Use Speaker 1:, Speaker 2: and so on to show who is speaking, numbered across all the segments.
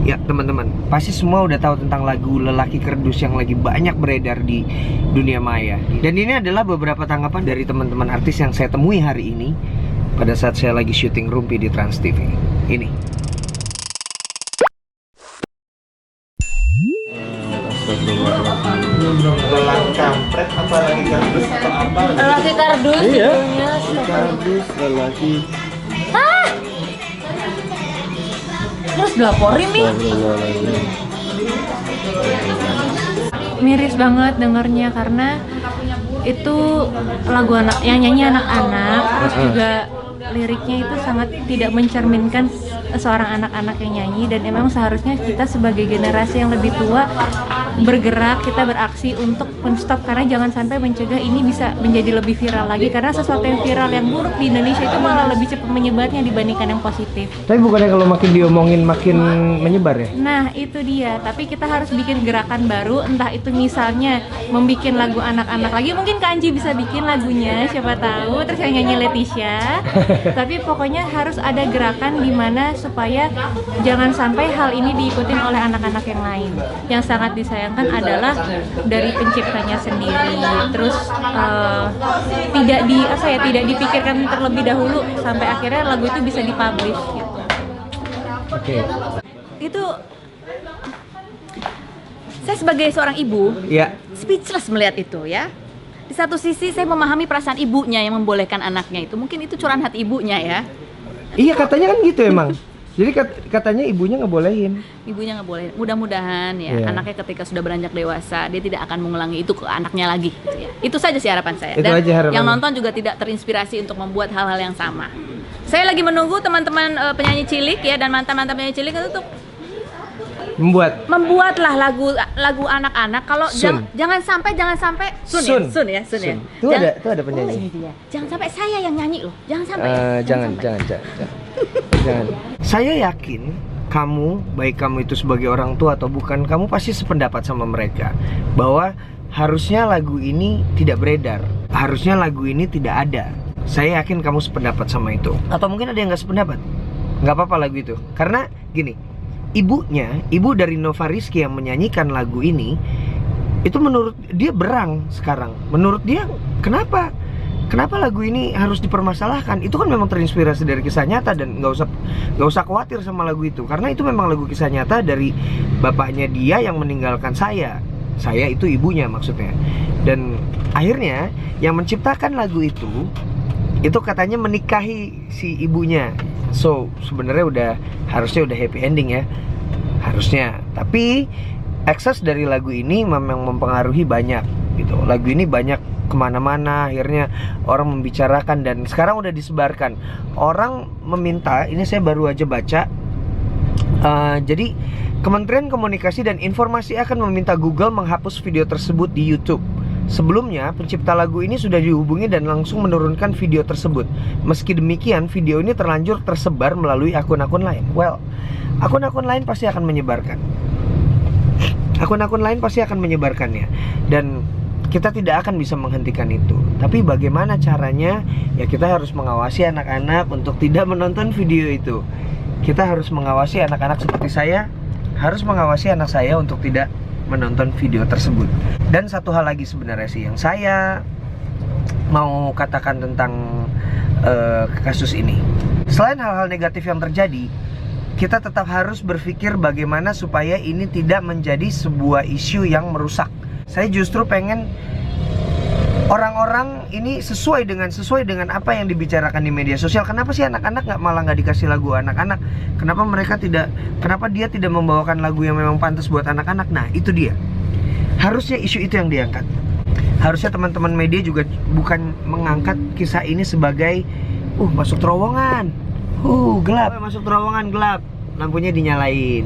Speaker 1: Ya teman-teman, pasti semua udah tahu tentang lagu Lelaki Kerdus yang lagi banyak beredar di dunia maya. Dan ini adalah beberapa tanggapan dari teman-teman artis yang saya temui hari ini pada saat saya lagi syuting Rumpi di Trans TV. Ini.
Speaker 2: Lelaki kampret apa lagi kardus atau apa?
Speaker 3: Lelaki kardus.
Speaker 2: Iya.
Speaker 3: judulnya.
Speaker 2: Kardus lelaki.
Speaker 3: Terus dilaporin nih. Miris banget dengernya karena itu lagu anak yang nyanyi anak-anak, terus juga liriknya itu sangat tidak mencerminkan seorang anak-anak yang nyanyi. Dan emang seharusnya kita sebagai generasi yang lebih tua bergerak, kita beraksi untuk men-stop, karena jangan sampai mencegah ini bisa menjadi lebih viral lagi, karena sesuatu yang viral yang buruk di Indonesia itu malah lebih cepat menyebarnya dibandingkan yang positif.
Speaker 1: Tapi bukannya kalau makin diomongin makin menyebar ya?
Speaker 3: Nah itu dia, tapi kita harus bikin gerakan baru, entah itu misalnya membuat lagu anak-anak lagi, mungkin Kak Anji bisa bikin lagunya, siapa tahu, terus yang nyanyi Leticia. Tapi pokoknya harus ada gerakan di mana supaya jangan sampai hal ini diikutin oleh anak-anak yang lain. Yang sangat disayangkan adalah dari penciptanya sendiri, terus tidak dipikirkan terlebih dahulu sampai akhirnya lagu itu bisa dipublish gitu.
Speaker 1: Oke.
Speaker 4: Itu saya sebagai seorang ibu
Speaker 1: Ya.
Speaker 4: speechless melihat itu ya. Di satu sisi saya memahami perasaan ibunya yang membolehkan anaknya itu, mungkin itu curahan hati ibunya ya.
Speaker 1: Iya katanya kan gitu emang. Jadi katanya ibunya ngebolehin.
Speaker 4: Ibunya nggak boleh. Mudah-mudahan ya
Speaker 1: Iya.
Speaker 4: anaknya ketika sudah beranjak dewasa dia tidak akan mengulangi itu ke anaknya lagi gitu ya. Itu saja sih harapan saya.
Speaker 1: Itu
Speaker 4: Dan
Speaker 1: aja harapannya.
Speaker 4: yang nonton juga tidak terinspirasi untuk membuat hal-hal yang sama. Saya lagi menunggu teman-teman penyanyi cilik ya dan mantan-mantan penyanyi cilik itu tuh membuatlah lagu anak-anak. Kalau
Speaker 1: Sun.
Speaker 4: jangan sampai Sun ya. Sun.
Speaker 1: Itu ada penyanyi.
Speaker 4: Oh, ini dia. Jangan sampai saya yang nyanyi loh. Jangan sampai.
Speaker 1: Jangan. Jangan. Saya yakin kamu, baik kamu itu sebagai orang tua atau bukan, kamu pasti sependapat sama mereka bahwa harusnya lagu ini tidak beredar, harusnya lagu ini tidak ada. Saya yakin kamu sependapat sama itu. Atau mungkin ada yang nggak sependapat. Nggak apa-apa lagu itu. Karena gini, ibu dari Nova Rizky yang menyanyikan lagu ini, itu menurut dia berang sekarang. Menurut dia, kenapa lagu ini harus dipermasalahkan? Itu kan memang terinspirasi dari kisah nyata dan nggak usah khawatir sama lagu itu, karena itu memang lagu kisah nyata dari bapaknya dia yang meninggalkan saya itu ibunya maksudnya. Dan akhirnya yang menciptakan lagu itu katanya menikahi si ibunya. So sebenarnya harusnya udah happy ending ya, harusnya. Tapi ekses dari lagu ini memang mempengaruhi banyak gitu. Lagu ini banyak kemana-mana, akhirnya orang membicarakan dan sekarang udah disebarkan. Orang meminta, ini saya baru aja baca, jadi Kementerian Komunikasi dan Informasi akan meminta Google menghapus video tersebut di YouTube. Sebelumnya, pencipta lagu ini sudah dihubungi dan langsung menurunkan video tersebut. Meski demikian, video ini terlanjur tersebar melalui akun-akun lain. Well, akun-akun lain pasti akan menyebarkan. Akun-akun lain pasti akan menyebarkannya. Dan kita tidak akan bisa menghentikan itu. Tapi bagaimana caranya? Ya kita harus mengawasi anak-anak untuk tidak menonton video itu. Kita harus mengawasi anak-anak seperti saya, harus mengawasi anak saya untuk tidak menonton video tersebut. Dan satu hal lagi sebenarnya sih yang saya mau katakan tentang kasus ini. Selain hal-hal negatif yang terjadi, kita tetap harus berpikir bagaimana supaya ini tidak menjadi sebuah isu yang merusak. Saya justru pengen orang-orang ini sesuai dengan apa yang dibicarakan di media sosial. Kenapa sih anak-anak malah nggak dikasih lagu anak-anak? Kenapa dia tidak membawakan lagu yang memang pantas buat anak-anak? Nah itu dia. Harusnya isu itu yang diangkat. Harusnya teman-teman media juga bukan mengangkat kisah ini sebagai masuk terowongan, gelap, masuk terowongan gelap, lampunya dinyalain.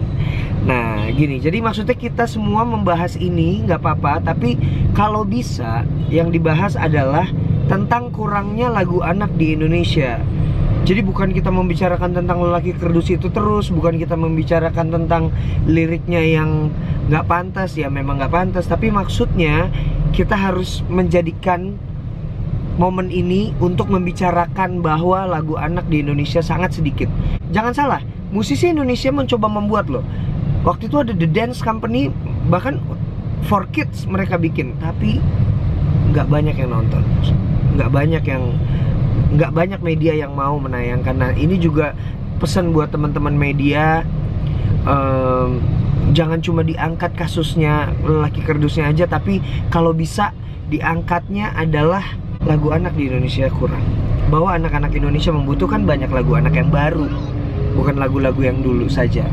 Speaker 1: Nah gini, jadi maksudnya kita semua membahas ini nggak apa-apa, tapi kalau bisa yang dibahas adalah tentang kurangnya lagu anak di Indonesia. Jadi bukan kita membicarakan tentang Lelaki Kerdus itu terus, bukan kita membicarakan tentang liriknya yang nggak pantas, ya memang nggak pantas, tapi maksudnya kita harus menjadikan momen ini untuk membicarakan bahwa lagu anak di Indonesia sangat sedikit. Jangan salah, musisi Indonesia mencoba membuat loh. Waktu itu ada The Dance Company, bahkan for kids mereka bikin, tapi nggak banyak yang nonton, nggak banyak media yang mau menayangkan. Nah ini juga pesan buat teman-teman media, jangan cuma diangkat kasusnya lelaki kerdusnya aja, tapi kalau bisa diangkatnya adalah lagu anak di Indonesia kurang. Bahwa anak-anak Indonesia membutuhkan banyak lagu anak yang baru, bukan lagu-lagu yang dulu saja.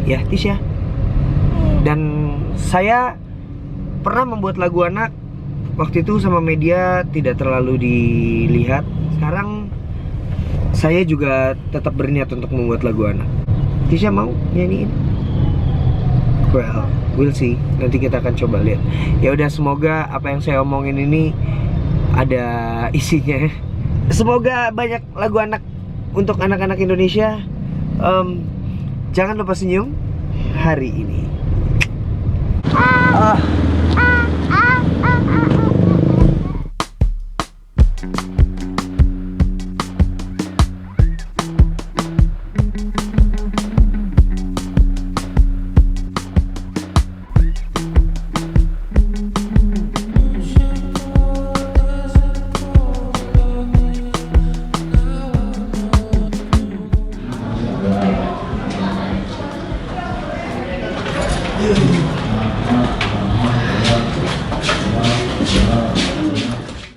Speaker 1: Ya, Tisha. Dan saya pernah membuat lagu anak waktu itu sama media tidak terlalu dilihat. Sekarang saya juga tetap berniat untuk membuat lagu anak. Tisha mau nyanyiin? Well, we'll see. Nanti kita akan coba lihat. Ya udah, semoga apa yang saya omongin ini ada isinya. Semoga banyak lagu anak untuk anak-anak Indonesia. Jangan lupa senyum hari ini.